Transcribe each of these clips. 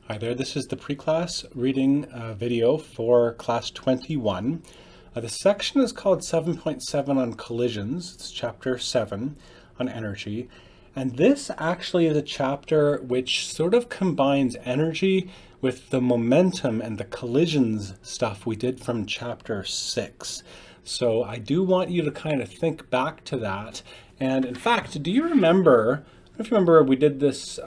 Hi there, this is the pre-class reading video for class 21. The section is called 7.7 on collisions. It's chapter 7 on energy. And this actually is a chapter which sort of combines energy with the momentum and the collisions stuff we did from chapter 6. So I do want you to kind of think back to that. And in fact, do you remember, if you remember, we did this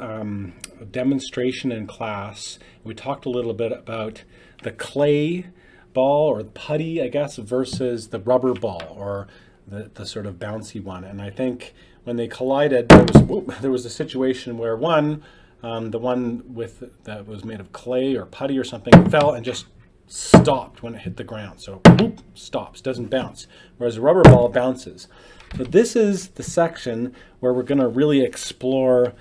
demonstration in class. We talked a little bit about the clay ball or the putty, I guess, versus the rubber ball or the sort of bouncy one. And I think when they collided, there was a situation where the one that was made of clay or putty or something fell and just stopped when it hit the ground. So whoop, stops, doesn't bounce, whereas a rubber ball bounces. So this is the section where we're going to really explore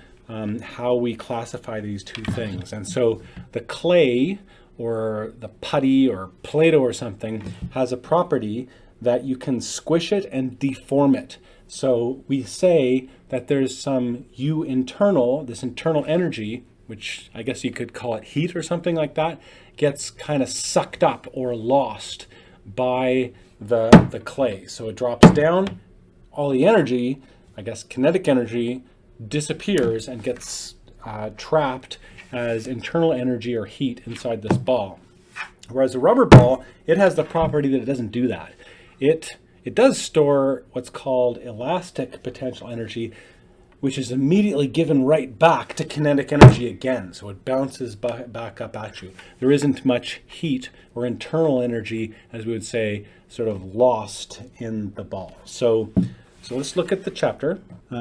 how we classify these two things. And so the clay or the putty or Play-Doh or something has a property that you can squish it and deform it. So we say that there's some this internal energy, which I guess you could call it heat or something like that, gets kind of sucked up or lost by the clay. So it drops down, all the energy, I guess kinetic energy, disappears and gets trapped as internal energy or heat inside this ball. Whereas a rubber ball, it has the property that it doesn't do that. It does store what's called elastic potential energy, which is immediately given right back to kinetic energy again. So it bounces back up at you. There isn't much heat or internal energy, as we would say, sort of lost in the ball. So let's look at the chapter.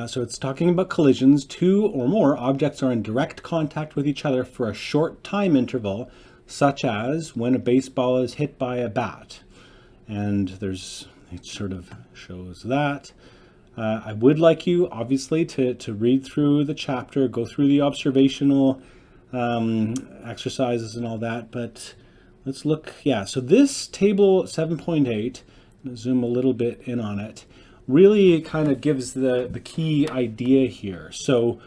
So it's talking about collisions. Two or more objects are in direct contact with each other for a short time interval, such as when a baseball is hit by a bat. And it sort of shows that. I would like you, obviously, to read through the chapter, go through the observational exercises and all that. But let's look. Yeah, so this table 7.8, zoom a little bit in on it, really kind of gives the key idea here. So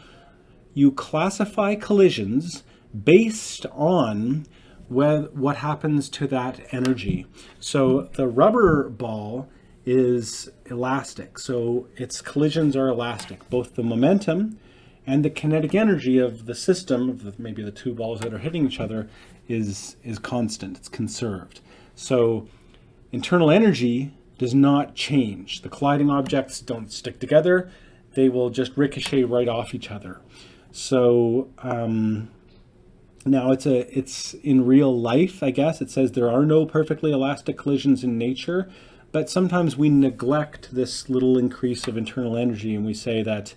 you classify collisions based on what happens to that energy. So the rubber ball is elastic, so its collisions are elastic. Both the momentum and the kinetic energy of the system, of maybe the two balls that are hitting each other, is constant, it's conserved. So internal energy does not change. The colliding objects don't stick together, they will just ricochet right off each other. So now it's in real life, I guess. It says there are no perfectly elastic collisions in nature, but sometimes we neglect this little increase of internal energy and we say that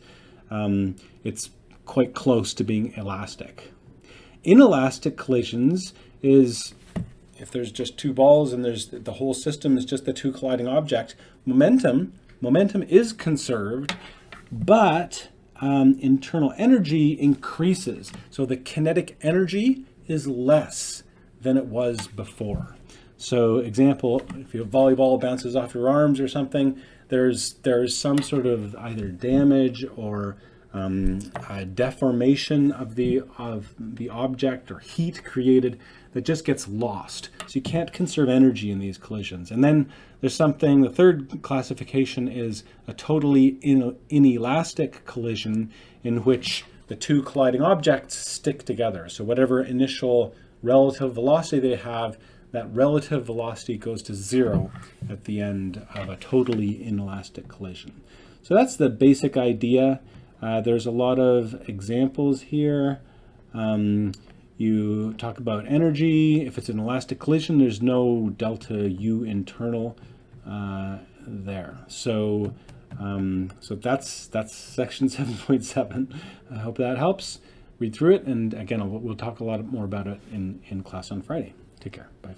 it's quite close to being elastic. Inelastic collisions is if there's just two balls and the whole system is just the two colliding objects. Momentum is conserved, but internal energy increases. So the kinetic energy is less than it was before. So example, if your volleyball bounces off your arms or something, there's some sort of either damage or a deformation of the object or heat created that just gets lost. So you can't conserve energy in these collisions. And then there's something, the third classification is a totally inelastic collision in which the two colliding objects stick together. So whatever initial relative velocity they have, that relative velocity goes to zero at the end of a totally inelastic collision. So that's the basic idea. There's a lot of examples here. You talk about energy. If it's an elastic collision, there's no delta U internal there. So that's section 7.7. I hope that helps. Read through it, and again, we'll talk a lot more about it in class on Friday. Take care. Bye.